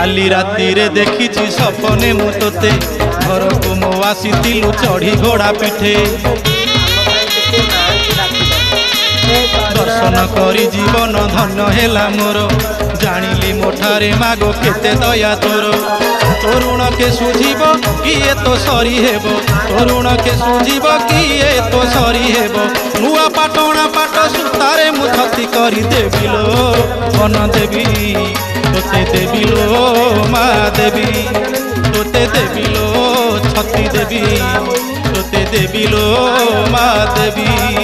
काली राति रे देखी सपने मु तोते घर को मो आसीलु चढ़ी घोड़ा पिठे दर्शन करी जीवन धन्य हेला मोर जानिली मोठारे मागो केते दया तोर तरुण के सुझीब किए तो सरी हेब तरुण के सुझीब किए तो सरी हेब नुआ पाटणा पाट सुतारे मु छती करी देबिलो धन देवी तोते देबिलो मा देवी तोते देबिलो छती देवी तोते देबिलो मा देवी।